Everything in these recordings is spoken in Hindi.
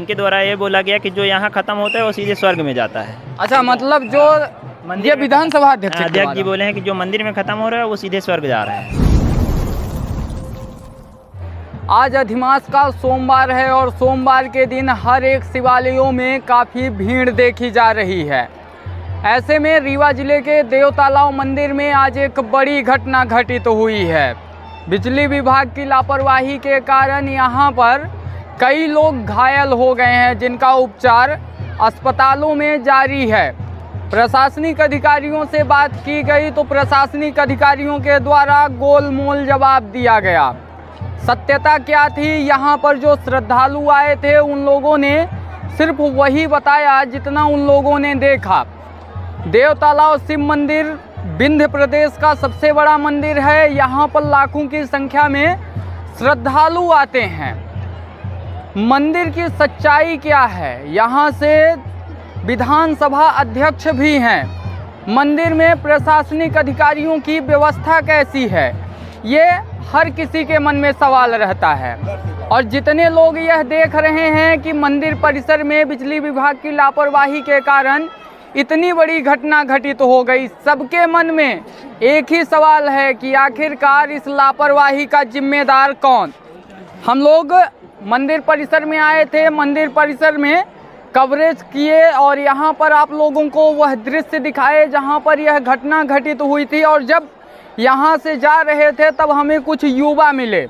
उनके द्वारा ये बोला गया कि जो यहाँ खत्म होता है वो सीधे स्वर्ग में जाता है। अच्छा, मतलब जो ये विधानसभा अध्यक्ष जी बोले हैं कि जो मंदिर में खत्म हो रहा है वो सीधे स्वर्ग जा रहा है। आज अधिमास का सोमवार है और सोमवार के दिन हर एक शिवालयों में काफ़ी भीड़ देखी जा रही है। ऐसे में रीवा जिले के देवतालाव मंदिर में आज एक बड़ी घटना घटित हुई है। बिजली विभाग की लापरवाही के कारण यहाँ पर कई लोग घायल हो गए हैं, जिनका उपचार अस्पतालों में जारी है। प्रशासनिक अधिकारियों से बात की गई तो प्रशासनिक अधिकारियों के द्वारा गोलमोल जवाब दिया गया। सत्यता क्या थी, यहाँ पर जो श्रद्धालु आए थे उन लोगों ने सिर्फ वही बताया जितना उन लोगों ने देखा। देवतालाव शिव मंदिर विंध्य प्रदेश का सबसे बड़ा मंदिर है। यहाँ पर लाखों की संख्या में श्रद्धालु आते हैं। मंदिर की सच्चाई क्या है, यहाँ से विधानसभा अध्यक्ष भी हैं। मंदिर में प्रशासनिक अधिकारियों की व्यवस्था कैसी है, ये हर किसी के मन में सवाल रहता है। और जितने लोग यह देख रहे हैं कि मंदिर परिसर में बिजली विभाग की लापरवाही के कारण इतनी बड़ी घटना घटित हो गई, सबके मन में एक ही सवाल है कि आखिरकार इस लापरवाही का जिम्मेदार कौन। हम लोग मंदिर परिसर में आए थे, मंदिर परिसर में कवरेज किए और यहाँ पर आप लोगों को वह दृश्य दिखाए जहाँ पर यह घटना घटित हुई थी। और जब यहाँ से जा रहे थे तब हमें कुछ युवा मिले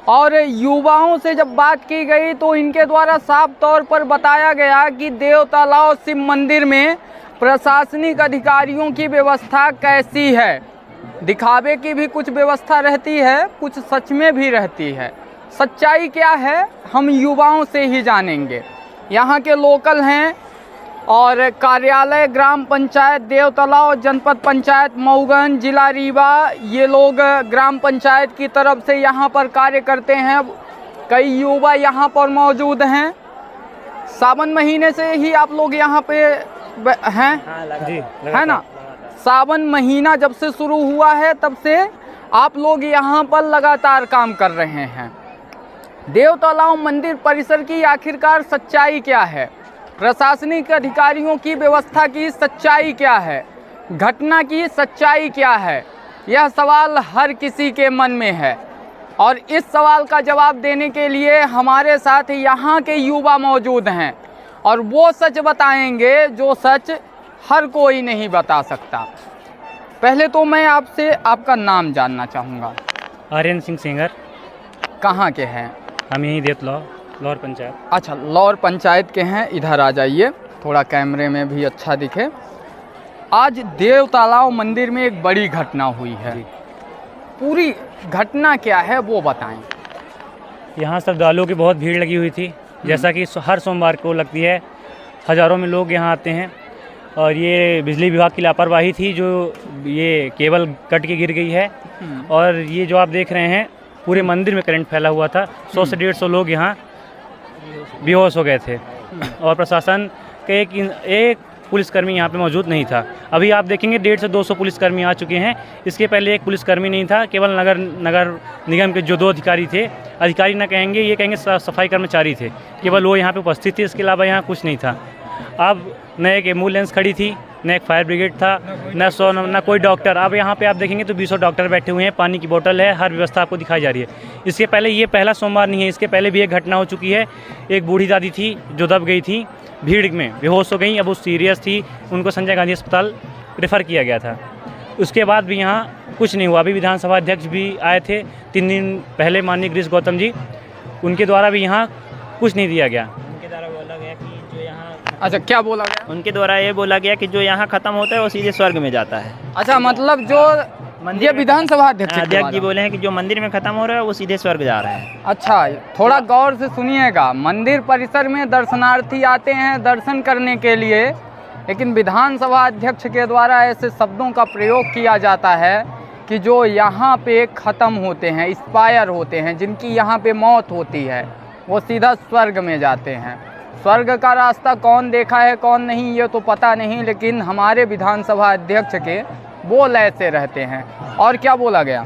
और युवाओं से जब बात की गई तो इनके द्वारा साफ तौर पर बताया गया कि देवतालाव शिव मंदिर में प्रशासनिक अधिकारियों की व्यवस्था कैसी है। दिखावे की भी कुछ व्यवस्था रहती है, कुछ सच में भी रहती है। सच्चाई क्या है हम युवाओं से ही जानेंगे। यहाँ के लोकल हैं और कार्यालय ग्राम पंचायत देवतालाव, जनपद पंचायत मऊगंज, जिला रीवा, ये लोग ग्राम पंचायत की तरफ से यहाँ पर कार्य करते हैं। कई युवा यहाँ पर मौजूद हैं। सावन महीने से ही आप लोग यहाँ पे हैं जी, है ना। सावन महीना जब से शुरू हुआ है तब से आप लोग यहाँ पर लगातार काम कर रहे हैं। देवतालाव मंदिर परिसर की आखिरकार सच्चाई क्या है, प्रशासनिक अधिकारियों की व्यवस्था की सच्चाई क्या है, घटना की सच्चाई क्या है, यह सवाल हर किसी के मन में है। और इस सवाल का जवाब देने के लिए हमारे साथ यहाँ के युवा मौजूद हैं और वो सच बताएंगे जो सच हर कोई नहीं बता सकता। पहले तो मैं आपसे आपका नाम जानना चाहूँगा। आर्यन सिंह सेंगर। कहाँ के हैं? हम यहीं देवतालाव लौर पंचायत। अच्छा, लौर पंचायत के हैं। इधर आ जाइए, थोड़ा कैमरे में भी अच्छा दिखे। आज देवतालाव मंदिर में एक बड़ी घटना हुई है, पूरी घटना क्या है वो बताएं। यहाँ श्रद्धालुओं की बहुत भीड़ लगी हुई थी, जैसा कि हर सोमवार को लगती है। हज़ारों में लोग यहाँ आते हैं और ये बिजली विभाग की लापरवाही थी जो ये केबल कट के गिर गई है। और ये जो आप देख रहे हैं पूरे मंदिर में करंट फैला हुआ था। 100 से 150 लोग यहाँ बेहोश हो गए थे और प्रशासन के एक पुलिसकर्मी यहाँ पे मौजूद नहीं था। अभी आप देखेंगे 150 से 200 पुलिसकर्मी आ चुके हैं। इसके पहले एक पुलिसकर्मी नहीं था, केवल नगर निगम के जो 2 अधिकारी थे, अधिकारी ना कहेंगे, ये कहेंगे सफाई कर्मचारी थे, केवल वो यहाँ पे उपस्थित थे। इसके अलावा यहाँ कुछ नहीं था। अब न एक एम्बुलेंस खड़ी थी, न एक फायर ब्रिगेड था, न कोई डॉक्टर। अब यहाँ पे आप देखेंगे तो 20 डॉक्टर बैठे हुए हैं, पानी की बोतल है, हर व्यवस्था आपको दिखाई जा रही है। इसके पहले ये पहला सोमवार नहीं है, इसके पहले भी एक घटना हो चुकी है। एक बूढ़ी दादी थी जो दब गई थी भीड़ में, बेहोश हो गई। अब वो सीरियस थी, उनको संजय गांधी अस्पताल रेफ़र किया गया था। उसके बाद भी यहाँ कुछ नहीं हुआ। अभी विधानसभा अध्यक्ष भी आए थे 3 दिन पहले, माननीय गिरीश गौतम जी, उनके द्वारा भी यहाँ कुछ नहीं दिया गया। उनके द्वारा बोला गया कि जो यहाँ, अच्छा, क्या बोला गया? उनके द्वारा ये बोला गया कि जो यहाँ खत्म होता है वो सीधे स्वर्ग में जाता है। अच्छा, मतलब जो ये विधानसभा अध्यक्ष जी बोले हैं कि जो मंदिर में खत्म हो रहा है वो सीधे स्वर्ग जा रहा है। अच्छा, थोड़ा गौर से सुनिएगा। मंदिर परिसर में दर्शनार्थी आते हैं दर्शन करने के लिए, लेकिन विधानसभा अध्यक्ष के द्वारा ऐसे शब्दों का प्रयोग किया जाता है कि जो यहाँ पे ख़त्म होते हैं, एक्सपायर होते हैं, जिनकी यहाँ पे मौत होती है, वो सीधा स्वर्ग में जाते हैं। स्वर्ग का रास्ता कौन देखा है कौन नहीं ये तो पता नहीं, लेकिन हमारे विधानसभा अध्यक्ष के बोल ऐसे रहते हैं। और क्या बोला गया?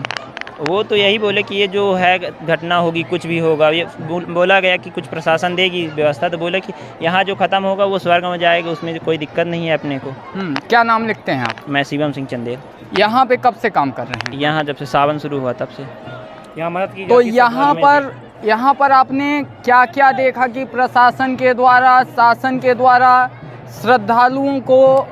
वो तो यही बोले कि ये जो है घटना होगी, कुछ भी होगा, ये बोला गया कि कुछ प्रशासन देगी व्यवस्था, तो बोले कि यहाँ जो ख़त्म होगा वो स्वर्ग में जाएगा, उसमें कोई दिक्कत नहीं है अपने को। क्या नाम लिखते हैं आप? मैं शिवम सिंह चंदेल। यहाँ पे कब से काम कर रहे हैं? यहाँ जब से सावन शुरू हुआ तब से। यहाँ मदद की तो जाती है यहाँ पर आपने क्या क्या देखा कि प्रशासन के द्वारा, शासन के द्वारा श्रद्धालुओं को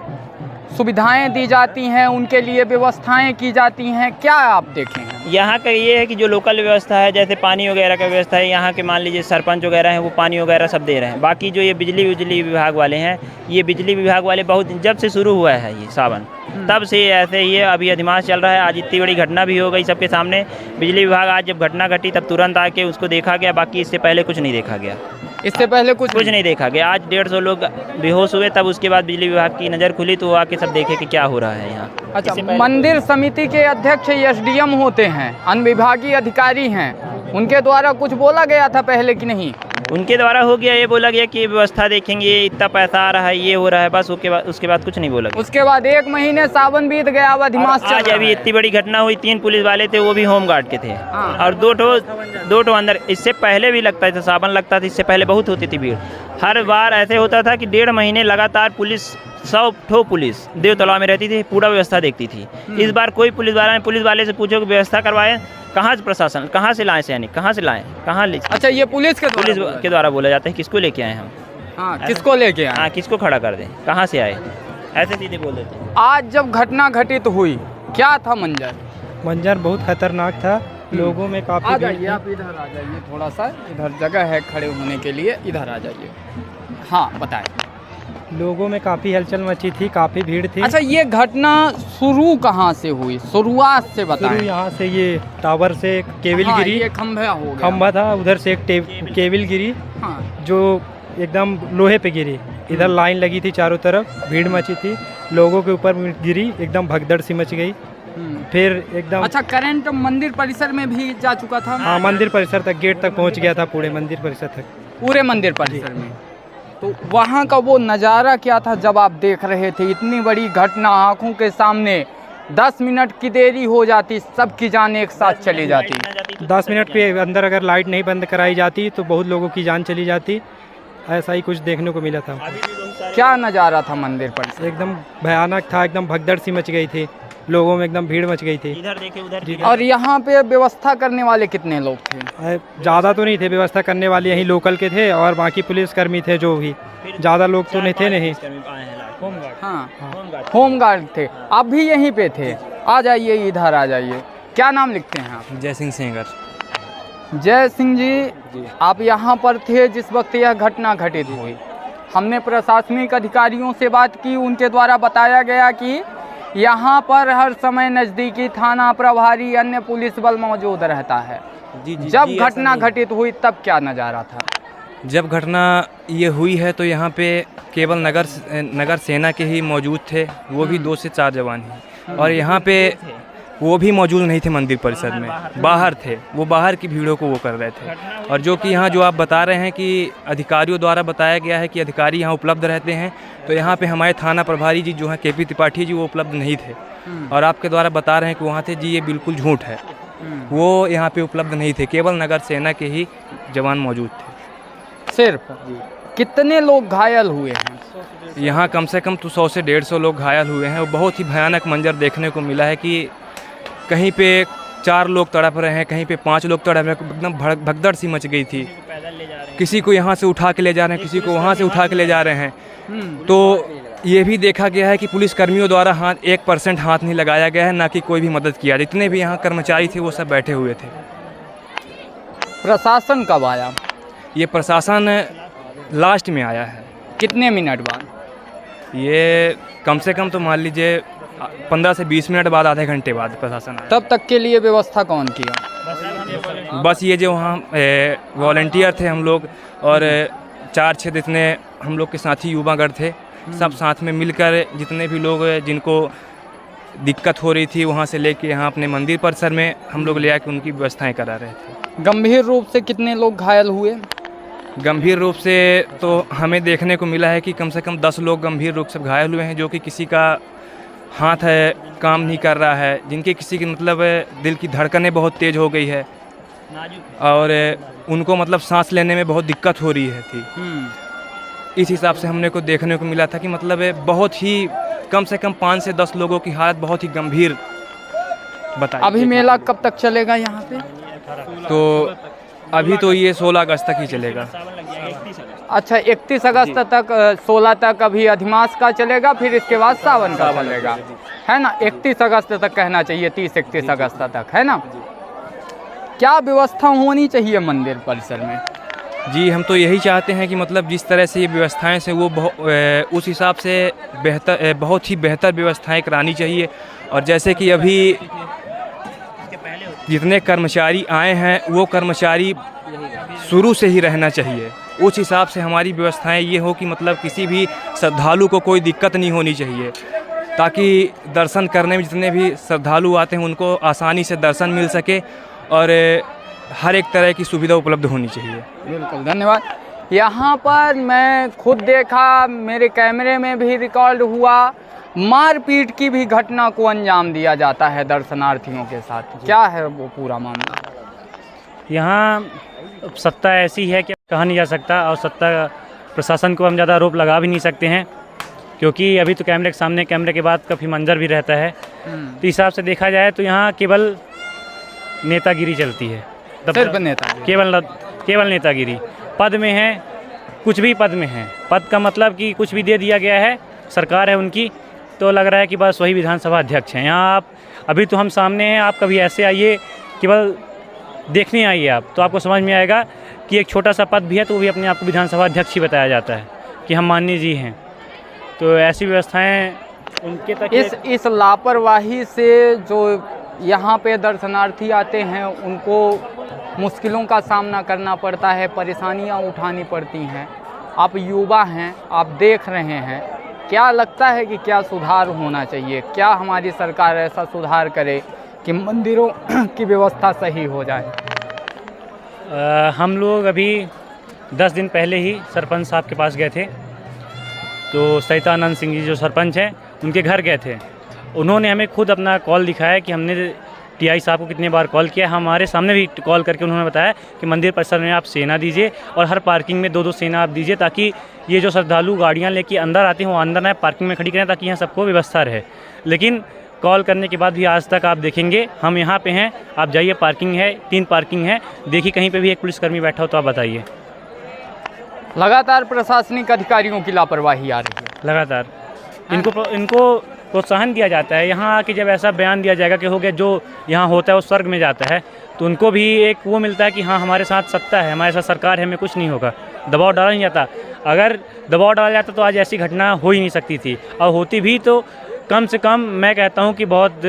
सुविधाएं दी जाती हैं, उनके लिए व्यवस्थाएं की जाती हैं, क्या आप देखें हैं? यहाँ का ये है कि जो लोकल व्यवस्था है, जैसे पानी वगैरह का व्यवस्था है, यहाँ के मान लीजिए सरपंच वगैरह हैं, वो पानी वगैरह सब दे रहे हैं। बाकी जो ये बिजली विभाग वाले हैं, ये बिजली विभाग वाले बहुत जब से शुरू हुआ है ये सावन, तब से ऐसे ही अभी अधिमास चल रहा है। आज इतनी बड़ी घटना भी हो गई सबके सामने। बिजली विभाग आज जब घटना घटी तब तुरंत आके उसको देखा गया, बाकी इससे पहले कुछ नहीं देखा गया। इससे पहले कुछ नहीं देखा गया। आज 150 लोग बेहोश हुए, तब उसके बाद बिजली विभाग की नज़र खुली तो वो आके सब देखे कि क्या हो रहा है यहाँ। अच्छा, मंदिर समिति के अध्यक्ष एसडीएम होते हैं, अनुविभागीय अधिकारी हैं, उनके द्वारा कुछ बोला गया था पहले कि नहीं? उनके द्वारा हो गया, ये बोला गया कि व्यवस्था देखेंगे, इतना पैसा आ रहा है, ये हो रहा है, बस उसके बाद कुछ नहीं बोला गया। उसके बाद 1 महीने सावन बीत गया, अब अधिमास चल रहा है। आज अभी इतनी बड़ी घटना हुई, 3 पुलिस वाले थे, वो भी होमगार्ड के थे, और दो ठो अंदर। इससे पहले भी लगता था, सावन लगता था, इससे पहले बहुत होती थी भीड़। हर बार ऐसे होता था कि 1.5 महीने लगातार पुलिस 100 ठो पुलिस देव तालाब में रहती थी, पूरा व्यवस्था देखती थी। इस बार कोई पुलिस वाले से पूछो कि व्यवस्था करवाए, कहाँ से प्रशासन, कहाँ से लाए सैनिक, कहाँ से लाए, कहाँ ले? अच्छा, ये पुलिस के द्वारा बोला जाता है। किसको लेके आए हम? किसको लेके आए? हाँ, किसको खड़ा कर दें, कहाँ से आए, ऐसे सीधे बोल देते हैं। आज जब घटना घटित हुई, क्या था मंजर? मंजर बहुत खतरनाक था। लोगों में काफी आ जाइए, आप इधर आ जाइए, थोड़ा सा इधर जगह है खड़े होने के लिए, इधर आ जाइए। हाँ, बताएं। लोगों में काफ़ी हलचल मची थी, काफ़ी भीड़ थी। अच्छा, ये घटना शुरू कहाँ से हुई, शुरुआत से बताएं। शुरू यहाँ से, ये टावर से केबल गिरी, ये खंभा हो गया, खंभा था, उधर से एक केबल गिरी, जो एकदम लोहे पे गिरी। इधर लाइन लगी थी चारों तरफ, भीड़ मची थी, लोगों के ऊपर गिरी, एकदम भगदड़ सी मच गई। फिर एकदम अच्छा, करंट मंदिर परिसर में भी जा चुका था? हाँ, मंदिर परिसर तक, गेट तक पहुँच गया था, पूरे मंदिर परिसर तक, पूरे मंदिर परिसर में। तो वहाँ का वो नज़ारा क्या था जब आप देख रहे थे इतनी बड़ी घटना आंखों के सामने? 10 मिनट की देरी हो जाती, सबकी जान एक साथ चली जाती। 10 मिनट के अंदर अगर लाइट नहीं बंद कराई जाती तो बहुत लोगों की जान चली जाती। ऐसा ही कुछ देखने को मिला था। क्या नज़ारा था मंदिर पर? एकदम भयानक था, एकदम भगदड़ सी मच गई थी, लोगों में एकदम भीड़ मच गई थी। इधर देखिए, उधर। और यहाँ पे व्यवस्था करने वाले कितने लोग थे? ज़्यादा तो नहीं थे, व्यवस्था करने वाले यहीं लोकल के थे, और बाकी पुलिसकर्मी थे जो भी, ज़्यादा लोग तो नहीं थे। नहीं, हाँ, होमगार्ड थे। आप भी यहीं पे थे? आ जाइए, इधर आ जाइए। क्या नाम लिखते हैं आप? जय सिंह सेंगर। जय सिंह जी, आप यहाँ पर थे जिस वक्त यह घटना घटित हुई। हमने प्रशासनिक अधिकारियों से बात की, उनके द्वारा बताया गया कि यहाँ पर हर समय नज़दीकी थाना प्रभारी, अन्य पुलिस बल मौजूद रहता है। जब घटना घटित हुई तब क्या नज़ारा था? जब घटना ये हुई है तो यहाँ पे केवल नगर सेना के ही मौजूद थे, वो भी 2 से 4 जवान ही, और यहाँ पे वो भी मौजूद नहीं थे मंदिर परिसर में, बाहर थे। वो बाहर की भीड़ों को वो कर रहे थे। और जो कि यहाँ जो आप बता रहे हैं कि अधिकारियों द्वारा बताया गया है कि अधिकारी यहाँ उपलब्ध रहते हैं, तो यहाँ पे हमारे थाना प्रभारी जी जो हैं KP त्रिपाठी जी, वो उपलब्ध नहीं थे। और आपके द्वारा बता रहे हैं कि वहाँ थे जी, ये बिल्कुल झूठ है। वो यहाँ पे उपलब्ध नहीं थे, केवल नगर सेना के ही जवान मौजूद थे। सिर्फ? कितने लोग घायल हुए हैं? यहाँ कम से कम तो 100 से 150 लोग घायल हुए हैं। और बहुत ही भयानक मंजर देखने को मिला है कि कहीं पे 4 लोग तड़प रहे हैं, कहीं पे 5 लोग तड़प रहे हैं। एकदम भगदड़ सी मच गई थी। किसी को यहाँ से उठा के ले जा रहे हैं, किसी को वहाँ से उठा के ले जा रहे हैं। तो ये भी देखा गया है कि पुलिस कर्मियों द्वारा 1% हाथ नहीं लगाया गया है, ना कि कोई भी मदद किया। जितने भी यहाँ कर्मचारी थे वो सब बैठे हुए थे। प्रशासन कब आया? ये प्रशासन लास्ट में आया है। कितने मिनट बाद? ये कम से कम तो मान लीजिए 15 से 20 मिनट बाद, आधे घंटे बाद प्रशासन आया। तब तक के लिए व्यवस्था कौन किया? बस ये जो वहाँ वॉलंटियर थे हम लोग, और 4-6 जितने हम लोग के साथी युवागढ़ थे, सब साथ में मिलकर जितने भी लोग जिनको दिक्कत हो रही थी वहाँ से लेके यहाँ अपने मंदिर परिसर में हम लोग ले आके उनकी व्यवस्थाएं करा रहे थे। गंभीर रूप से कितने लोग घायल हुए? गंभीर रूप से तो हमें देखने को मिला है कि कम से कम 10 लोग गंभीर रूप से घायल हुए हैं, जो कि किसी का हाथ है काम नहीं कर रहा है, जिनके किसी की मतलब दिल की धड़कनें बहुत तेज़ हो गई है और उनको मतलब सांस लेने में बहुत दिक्कत हो रही है थी। इस हिसाब से हमने को देखने को मिला था कि मतलब बहुत ही कम से कम 5 से 10 लोगों की हालत बहुत ही गंभीर बताई। अभी मेला कब तक चलेगा यहाँ पे? तो अभी तो ये 16 अगस्त तक ही चलेगा। अच्छा, 31 अगस्त तक 16 तक अभी अधिमास का चलेगा, फिर इसके बाद सावन का चलेगा, है ना? 31 अगस्त तक कहना चाहिए, 30-31 अगस्त तक, है ना? क्या व्यवस्था होनी चाहिए मंदिर परिसर में? जी, हम तो यही चाहते हैं कि मतलब जिस तरह से ये व्यवस्थाएं से वो उस हिसाब से बेहतर, बहुत ही बेहतर व्यवस्थाएं करानी चाहिए। और जैसे कि अभी जितने कर्मचारी आए हैं वो कर्मचारी शुरू से ही रहना चाहिए। उस हिसाब से हमारी व्यवस्थाएं ये हो कि मतलब किसी भी श्रद्धालु को कोई दिक्कत नहीं होनी चाहिए, ताकि दर्शन करने में जितने भी श्रद्धालु आते हैं उनको आसानी से दर्शन मिल सके और हर एक तरह की सुविधा उपलब्ध होनी चाहिए। बिल्कुल, धन्यवाद। यहाँ पर मैं खुद देखा, मेरे कैमरे में भी रिकॉर्ड हुआ, मारपीट की भी घटना को अंजाम दिया जाता है दर्शनार्थियों के साथ। क्या है वो पूरा मामला? यहाँ सत्ता ऐसी है कि कहा नहीं जा सकता, और सत्ता प्रशासन को हम ज़्यादा आरोप लगा भी नहीं सकते हैं, क्योंकि अभी तो कैमरे के सामने, कैमरे के बाद काफ़ी मंजर भी रहता है। तो हिसाब से देखा जाए तो यहाँ केवल नेतागिरी चलती है, सिर्फ नेता, केवल नेतागिरी। पद में है, कुछ भी पद में है, पद का मतलब कि कुछ भी दे दिया गया है, सरकार है उनकी, तो लग रहा है कि बस वही विधानसभा अध्यक्ष हैं। यहाँ आप अभी तो हम सामने हैं, आप कभी ऐसे आइए, केवल देखने आइए आप, तो आपको समझ में आएगा कि एक छोटा सा पद भी है तो वो भी अपने आप को विधानसभा अध्यक्ष ही बताया जाता है कि हम माननीय जी हैं। तो ऐसी व्यवस्थाएं उनके तक इस लापरवाही से जो यहाँ पे दर्शनार्थी आते हैं उनको मुश्किलों का सामना करना पड़ता है, परेशानियाँ उठानी पड़ती हैं। आप युवा हैं, आप देख रहे हैं, क्या लगता है कि क्या सुधार होना चाहिए? क्या हमारी सरकार ऐसा सुधार करे कि मंदिरों की व्यवस्था सही हो जाए? हम लोग अभी 10 दिन पहले ही सरपंच साहब के पास गए थे, तो सहितानंद सिंह जी जो सरपंच हैं उनके घर गए थे। उन्होंने हमें खुद अपना कॉल दिखाया कि हमने टीआई साहब को कितने बार कॉल किया। हमारे सामने भी कॉल करके उन्होंने बताया कि मंदिर परिसर में आप सेना दीजिए और हर पार्किंग में 2-2 सेना आप दीजिए, ताकि ये जो श्रद्धालु गाड़ियाँ लेके अंदर आते हैं वो अंदर ना पार्किंग में खड़ी करें, ताकि यहाँ सबको व्यवस्था रहे। लेकिन कॉल करने के बाद भी आज तक आप देखेंगे, हम यहाँ पे हैं, आप जाइए, पार्किंग है, 3 पार्किंग है, देखिए कहीं पे भी एक पुलिसकर्मी बैठा हो तो आप बताइए। लगातार प्रशासनिक अधिकारियों की लापरवाही आ रही है। लगातार इनको प्रोत्साहन दिया जाता है। यहाँ आके जब ऐसा बयान दिया जाएगा कि हो गया, जो यहाँ होता है वो स्वर्ग में जाता है, तो उनको भी एक वो मिलता है कि हाँ हमारे साथ सत्ता है, हमारे साथ सरकार है, हमें कुछ नहीं होगा। दबाव डाला नहीं जाता। अगर दबाव डाला जाता तो आज ऐसी घटना हो ही नहीं सकती थी, और होती भी तो कम से कम मैं कहता हूँ कि बहुत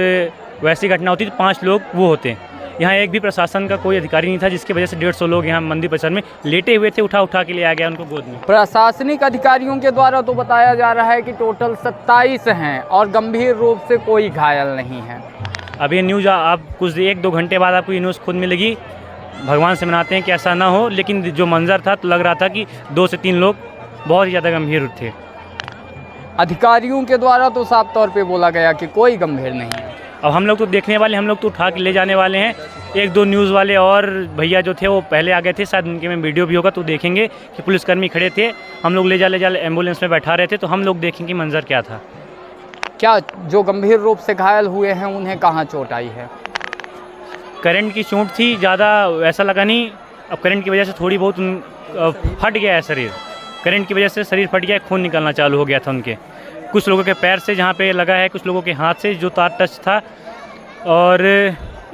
वैसी घटना होती तो 5 लोग वो होते। यहाँ एक भी प्रशासन का कोई अधिकारी नहीं था, जिसकी वजह से 150 लोग यहाँ मंदिर परिसर में लेटे हुए थे, उठा के ले आ गया उनको गोद में। प्रशासनिक अधिकारियों के द्वारा तो बताया जा रहा है कि टोटल 27 हैं और गंभीर रूप से कोई घायल नहीं है। अब ये न्यूज़ आप कुछ 1-2 घंटे बाद आपको ये न्यूज़ खुद मिलेगी। भगवान से मनाते हैं कि ऐसा ना हो, लेकिन जो मंजर था तो लग रहा था कि 2 से 3 लोग बहुत ही ज़्यादा गंभीर थे। अधिकारियों के द्वारा तो साफ तौर पे बोला गया कि कोई गंभीर नहीं है। अब हम लोग तो देखने वाले, हम लोग तो उठा के ले जाने वाले हैं। 1-2 न्यूज़ वाले और भैया जो थे वो पहले आ गए थे, शायद उनके में वीडियो भी होगा तो देखेंगे कि पुलिसकर्मी खड़े थे, हम लोग ले जा एम्बुलेंस में बैठा रहे थे, तो हम लोग देखेंगे मंजर क्या था। क्या जो गंभीर रूप से घायल हुए हैं उन्हें कहाँ चोट आई है? करंट की चोट थी, ज़्यादा ऐसा लगा नहीं। अब करंट की वजह से थोड़ी बहुत फट गया है शरीर, करंट की वजह से शरीर फट गया, खून निकलना चालू हो गया था उनके। कुछ लोगों के पैर से जहाँ पे लगा है, कुछ लोगों के हाथ से जो तार टच था, और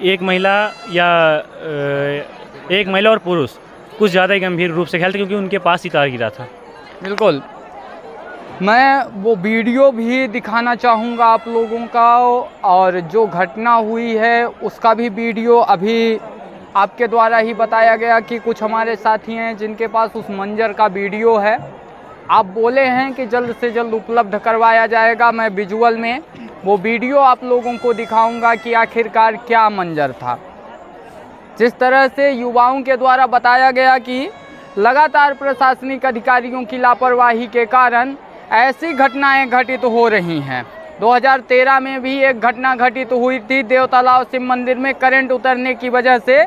एक महिला और पुरुष कुछ ज़्यादा ही गंभीर रूप से घायल थे, क्योंकि उनके पास ही तार गिरा था। बिल्कुल, मैं वो वीडियो भी दिखाना चाहूँगा आप लोगों का, और जो घटना हुई है उसका भी वीडियो अभी आपके द्वारा ही बताया गया कि कुछ हमारे साथी हैं जिनके पास उस मंजर का वीडियो है। आप बोले हैं कि जल्द से जल्द उपलब्ध करवाया जाएगा। मैं विजुअल में वो वीडियो आप लोगों को दिखाऊंगा कि आखिरकार क्या मंजर था। जिस तरह से युवाओं के द्वारा बताया गया कि लगातार प्रशासनिक अधिकारियों की लापरवाही के कारण ऐसी घटनाएं घटित हो रही हैं, 2013 में भी एक घटना घटित हुई थी। देव तालाब शिव मंदिर में करंट उतरने की वजह से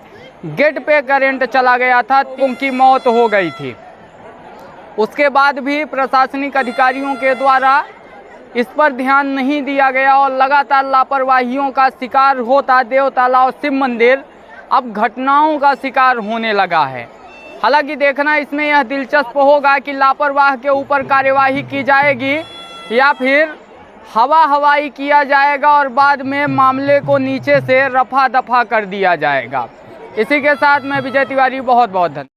गेट पे करंट चला गया था, उनकी मौत हो गई थी। उसके बाद भी प्रशासनिक अधिकारियों के द्वारा इस पर ध्यान नहीं दिया गया और लगातार लापरवाहियों का शिकार होता देव तालाब शिव मंदिर अब घटनाओं का शिकार होने लगा है। हालांकि देखना इसमें यह दिलचस्प होगा कि लापरवाह के ऊपर कार्यवाही की जाएगी या फिर हवाई किया जाएगा और बाद में मामले को नीचे से रफा दफा कर दिया जाएगा। इसी के साथ मैं विजय तिवारी, बहुत बहुत धन्यवाद।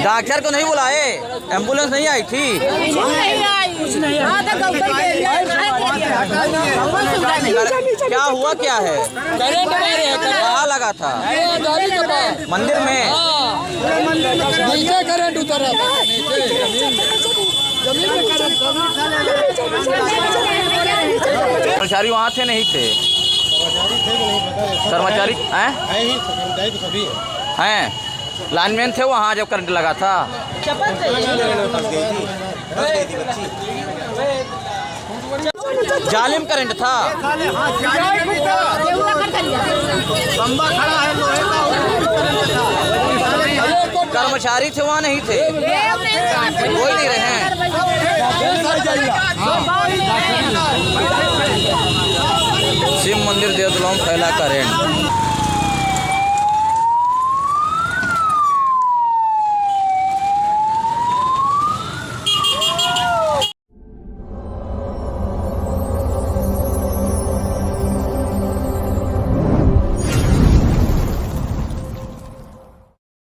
डॉक्टर को नहीं बुलाए, एम्बुलेंस नहीं आई थी। क्या हुआ, क्या है? कहाँ लगा था? मंदिर में नीचे करंट उतरा था। कर्मचारी वहाँ थे नहीं थे? कर्मचारी हैं, लाइनमैन थे वहाँ जब करंट लगा था। जालिम करंट था। कर्मचारी थे वहाँ नहीं थे, कोई नहीं रहे। शिव मंदिर देव तालाब फैला करंट।